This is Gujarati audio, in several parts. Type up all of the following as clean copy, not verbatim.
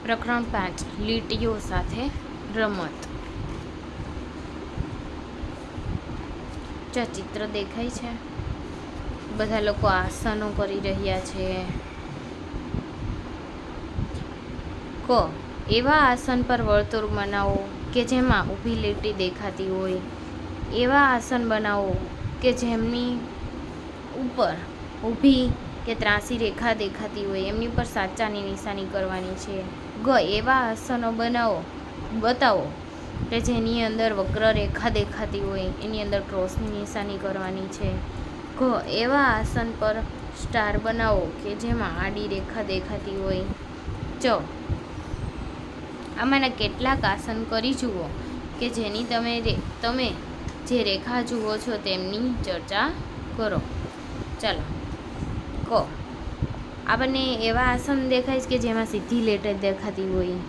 પ્રકરણ 5 લીટીઓ સાથે રમત. ચિત્ર દેખાય છે. બધા લોકો આસનો કરી રહ્યા છે. ક એવા આસન પર વર્તુળ બનાવો કે જેમાં ઊભી લીટી દેખાતી હોય. એવા આસન બનાવો કે જેમની ઉપર ઊભી કે ત્રાંસી રેખા દેખાતી હોય. એમની પર સાચાની નિશાની કરવાની છે. ગ એવા આસનો બતાવો કે જેની અંદર વક્ર રેખા દેખાતી હોય. એની અંદર ક્રોસની નિશાની કરવાની છે. ઘ એવા આસન પર સ્ટાર બનાવો કે જેમાં આડી રેખા દેખાતી હોય. ચ આમાંના કેટલાક આસન કરી જુઓ કે જેની તમે જે રેખા જુઓ છો તેમની ચર્ચા કરો. ચાલો. ક આપણને એવા આસન દેખાય છે કે જેમાં સીધી લીટી દેખાતી હોય.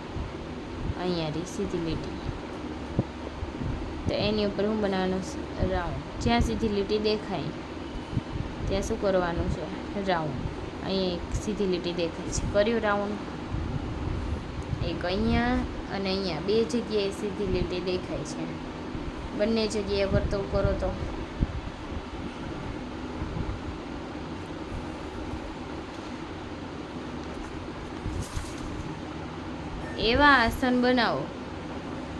અહીંયા સીધી લીટી, તો એની ઉપર શું બનાવવાનું? રાઉન્ડ. જ્યાં સીધી લીટી દેખાય ત્યાં શું કરવાનું છે? રાઉન્ડ. અહીંયા એક સીધી લીટી દેખાય છે, કર્યું રાઉન્ડ. એક અહીંયા અને અહીંયા બે જગ્યાએ સીધી લીટી દેખાય છે. બંને જગ્યાએ વર્તુળ કરો તો એવા આસન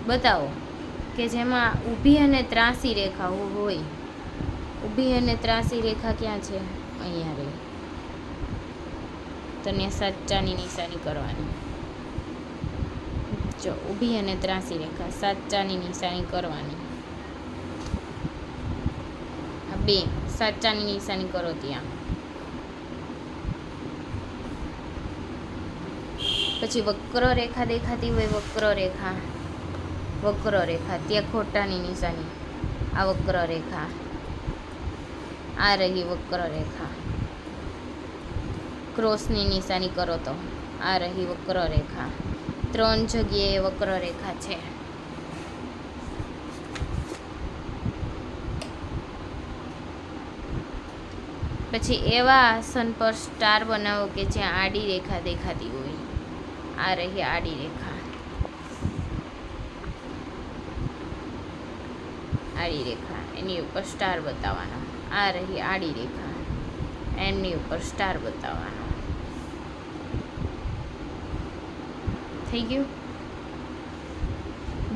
બતાવો કે જેમાં ઊભી અને ત્રાંસી રેખા હોય. ઊભી અને ત્રાંસી રેખા ક્યાં છે? અહીંયા રહી. તને સાચાની નિશાની કરવાની. જો ઊભી અને ત્રાંસી રેખા, સાચાની નિશાની કરવાની. આ બે સાચાની નિશાની કરો ત્યાં. પછી વક્ર રેખા દેખાતી હોય. વક્ર રેખા ત્યાં ખોટાની નિશાની. આ વક્ર રેખા, આ રહી વક્ર રેખા. ક્રોસની નિશાની કરો તો આ રહી વક્ર રેખા. 3 જગ્યાએ વક્ર રેખા છે. પછી એવા આસન પર સ્ટાર બનાવો કે જ્યાં આડી રેખા દેખાતી હોય. આ રહી આડી રેખા. આડી રેખા એની ઉપર સ્ટાર બતાવવાનો. આ રહી આડી રેખા, એમની ઉપર સ્ટાર બતાવવાનો. થઈ ગયું.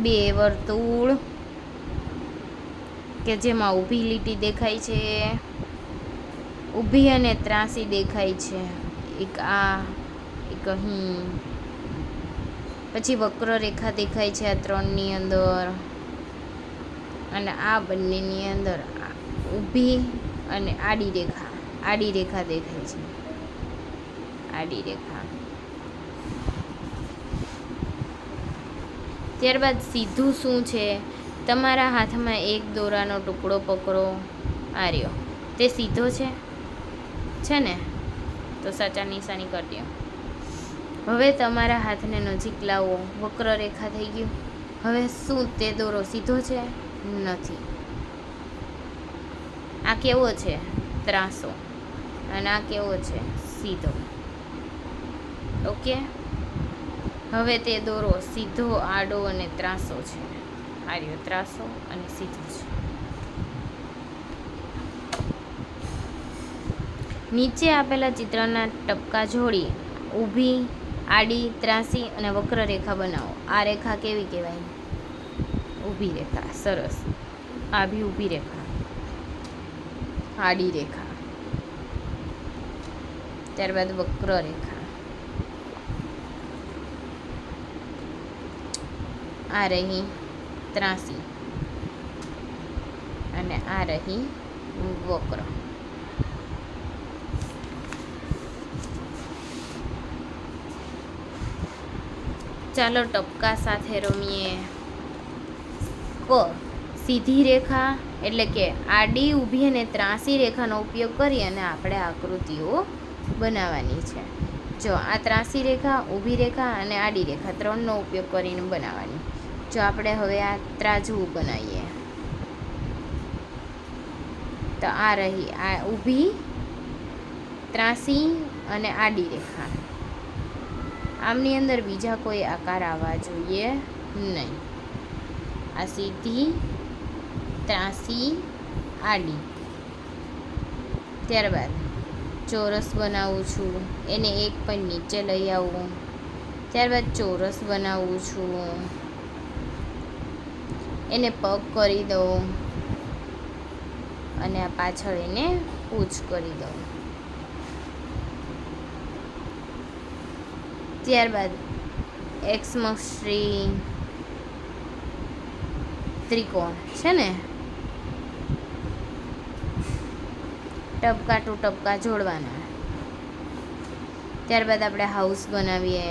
બે વર્તુળ કે જેમાં ઊભી લીટી દેખાય છે, ઊભી અને ત્રાંસી દેખાય છે. એક આ, એક અહીં. પછી વક્ર રેખા દેખાય છે આ 3ની અંદર, અને આ બંનેની અંદર ઊભી અને આડી રેખા દેખાય છે. આડી રેખા. ત્યારબાદ સીધું શું છે? તમારા હાથમાં એક દોરાનો ટુકડો પકડો. આ રહ્યો, તે સીધો છે ને? તો સાચા નિશાની કરી દો. હવે તમારા હાથને નજીક લાવો. વક્ર રેખા થઈ ગયું. હવે શું તે દોરો સીધો છે? નથી. આ કેવો છે? ત્રાસો. અને આ કેવો છે? સીધો. ઓકે. હવે તે દોરો સીધો, આડો અને ત્રાસો છે. આ રહ્યો ત્રાસો અને સીધો છે. નીચે આપેલા ચિત્રના ટપકા જોડી ઊભી, આડી, ત્રાંસી અને વક્ર રેખા બનાવો. આ રેખા કેવી કહેવાય? ઊભી રેખા. સરસ. આ બી ઊભી રેખા. આડી રેખા. ત્યારબાદ વક્ર રેખા. આ રહી ત્રાંસી અને આ રહી વક્ર. ચાલો ટપકા સાથે રમીએ. ક સીધી રેખા એટલે કે આડી, ઊભી અને ત્રાંસી રેખાનો ઉપયોગ કરી અને આપણે આકૃતિઓ બનાવવાની છે. જો આ ત્રાંસી રેખા, ઊભી રેખા અને આડી રેખા 3નો ઉપયોગ કરીને બનાવવાની. જો આપણે હવે આ ત્રાજવું બનાવીએ તો આ રહી આ ઊભી, ત્રાંસી અને આડી રેખા. આમની અંદર બીજા કોઈ આકાર આવવા જોઈએ નહીં. આ સીધી, ત્રાસી, આડી. ત્યારબાદ ચોરસ બનાવું છું, એને એક પણ નીચે લઈ આવું. ત્યારબાદ ચોરસ બનાવું છું, એને પગ કરી દઉં અને આ પાછળ એને પૂંછ કરી દઉં. ત્યારબાદ એક્સમશ્રી ત્રિકોણ છે ને, ટપકા ટુ ટપકા જોડવાના. ત્યારબાદ આપણે હાઉસ બનાવીએ.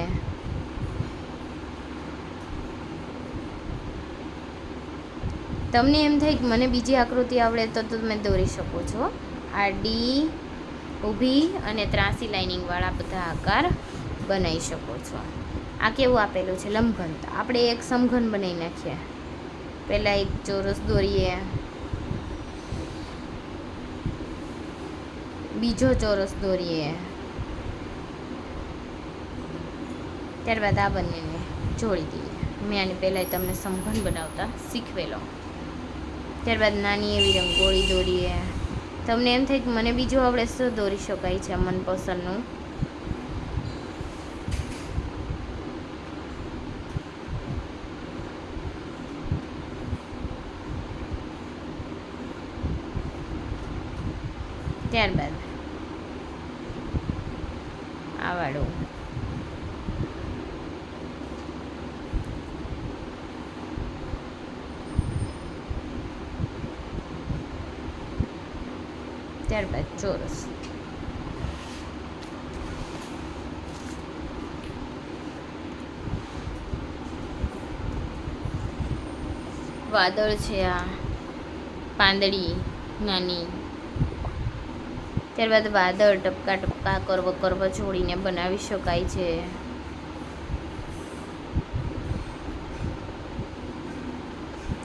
તમને એમ થાય કે મને બીજી આકૃતિ આવડે તો તમે દોરી શકો છો. આડી, ઊભી અને ત્રાસી લાઇનિંગવાળા બધા આકાર બનાવી શકો છો. આ કેવું આપેલું છે? લંબઘન. તો આપણે એક સમઘન બનાવી નાખીએ. પહેલાં એક ચોરસ દોરીએ, બીજો ચોરસ દોરીએ, ત્યારબાદ આ બંનેને જોડી દઈએ. મેં આની પહેલાં તમને સમઘન બનાવતા શીખવેલો. ત્યારબાદ નાની એવી રંગોળી દોરીએ. તમને એમ થાય કે મને બીજું આવડે શું દોરી શકાય છે મનપસંદનું? ત્યારબાદ આ વાળું. ત્યારબાદ ચોરસ. વાદળ છે આ, પાંદડી નાની. ત્યારબાદ વાદળ ટપકા ટપકા કર્વ જોડીને બનાવી શકાય છે.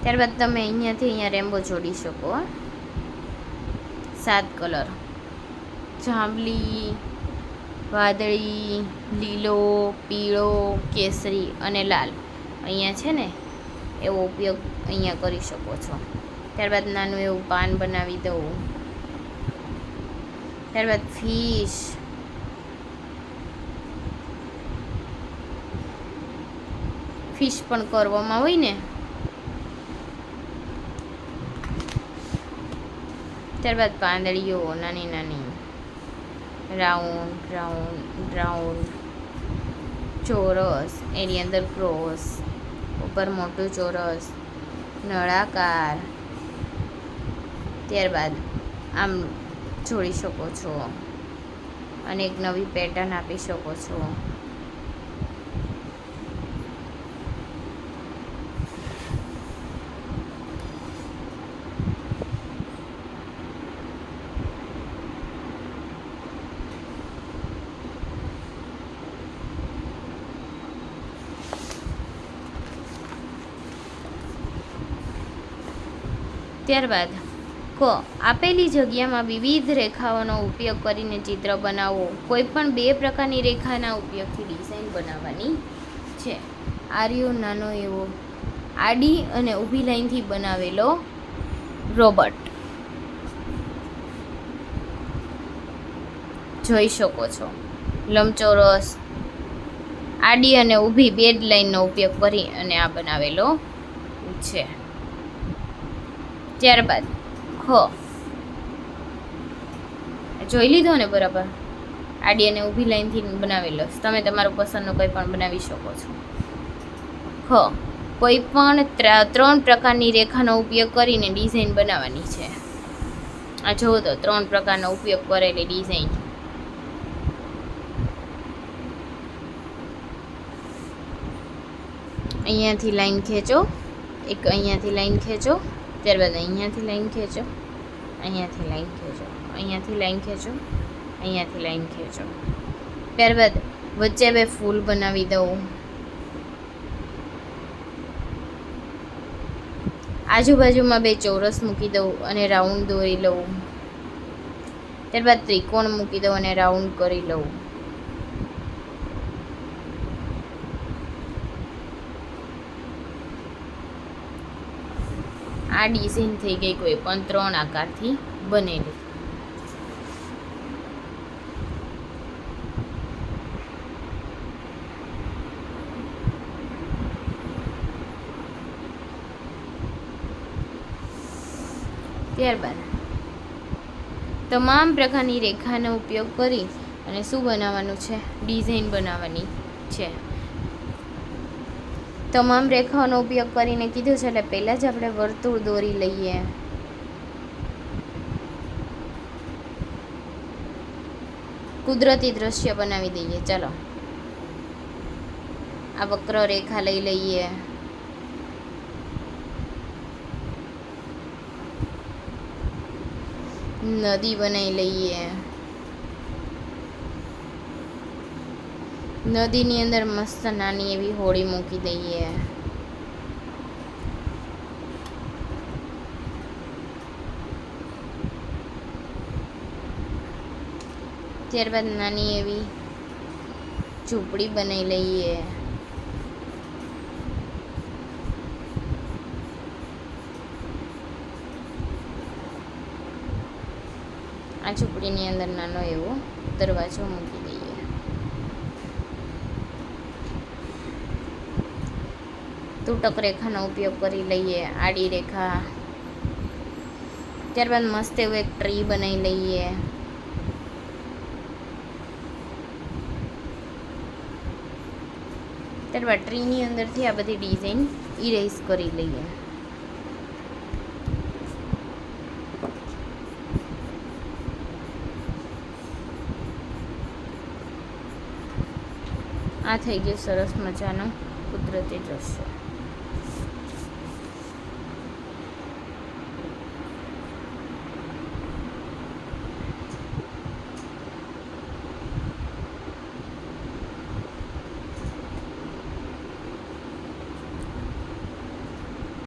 ત્યારબાદ તમે અહીંયાથી અહીંયા રેમ્બો જોડી શકો. 7 કલર: જાંબલી, વાદળી, લીલો, પીળો, કેસરી અને લાલ. અહીંયા છે ને એવો ઉપયોગ અહીંયા કરી શકો છો. ત્યારબાદ નાનું એવું પાન બનાવી દઉં. ત્યારબાદ ફિશ પણ કરવામાં હોય ને. ત્યારબાદ પાંદડીઓ નાની નાની, રાઉન્ડ રાઉન્ડ રાઉન્ડ, ચોરસ, એની અંદર ક્રોસ, ઉપર મોટું ચોરસ, નળાકાર. ત્યારબાદ આમ જોડી શકો છો અને એક નવી પેટર્ન આપી શકો છો. ત્યારબાદ આપેલી જગ્યામાં વિવિધ રેખાઓનો ઉપયોગ કરીને ચિત્ર બનાવો. કોઈ પણ 2 પ્રકારની રેખાના ઉપયોગથી ડિઝાઇન બનાવવાની છે. આર્યો નાનો એવો આડી અને ઊભી લાઈનથી બનાવેલો રોબોટ જોઈ શકો છો. લંબચોરસ, આડી અને ઊભી 2 લાઈનનો ઉપયોગ કરી અને આ બનાવેલો છે. ત્યારબાદ જોઈ લીધો ને બરાબર? આડી અને ઊભી લાઈનથી બનાવેલો. તમે તમારું પસંદનો કંઈ પણ બનાવી શકો છો. કોઈ પણ 3 પ્રકારની રેખાનો ઉપયોગ કરીને ડિઝાઇન બનાવવાની છે. આ જુઓ તો 3 પ્રકારનો ઉપયોગ કરેલી ડિઝાઇન. અહીંયાથી લાઈન ખેંચો, એક અહીંયાથી લાઈન ખેંચો, ત્યારબાદ અહીંયાથી લાઈન ખેંચો, અહીંયાથી લાઈન ખેંચો, અહીંયાથી લાઈન ખેંચો, અહીંયાથી લાઈન ખેંચો. ત્યારબાદ વચ્ચે 2 ફૂલ બનાવી દઉં. આજુબાજુમાં 2 ચોરસ મૂકી દઉં અને રાઉન્ડ દોરી લઉં. ત્યારબાદ ત્રિકોણ મૂકી દઉં અને રાઉન્ડ કરી લઉં. આ ડિઝાઇન થઈ ગઈ કોઈ પણ 3 આકારથી બનેલી. ત્યારબાદ તમામ પ્રકારની રેખાનો ઉપયોગ કરી અને શું બનાવવાનું છે? ડિઝાઇન બનાવવાની છે. તમામ રેખાઓનો ઉપયોગ કરીને કીધું છે એટલે પહેલાં જ આપણે વર્તુળ દોરી લઈએ. કુદરતી દ્રશ્ય બનાવી દઈએ. ચાલો, આ વક્ર રેખા લઈ લઈએ. નદી બનાવી લઈએ. નદીની અંદર મસ્ત નાની એવી હોળી મૂકી દઈએ. ત્યારબાદ નાની એવી ઝૂંપડી બનાવી લઈએ. આ ઝૂંપડીની અંદર નાનો એવો દરવાજો મૂકી દઈએ. તૂટક રેખાનો ઉપયોગ કરી લઈએ. આડી રેખા. ત્યારબાદ મસ્ત એવું એક ટ્રી બનાવી લઈએ. ત્યારબાદ ટ્રીની અંદરથી આ બધી ડિઝાઇન ઇરેઝ કરી લઈએ. આ થઈ ગયું સરસ મજાનું કુદરતી દ્રશ્ય.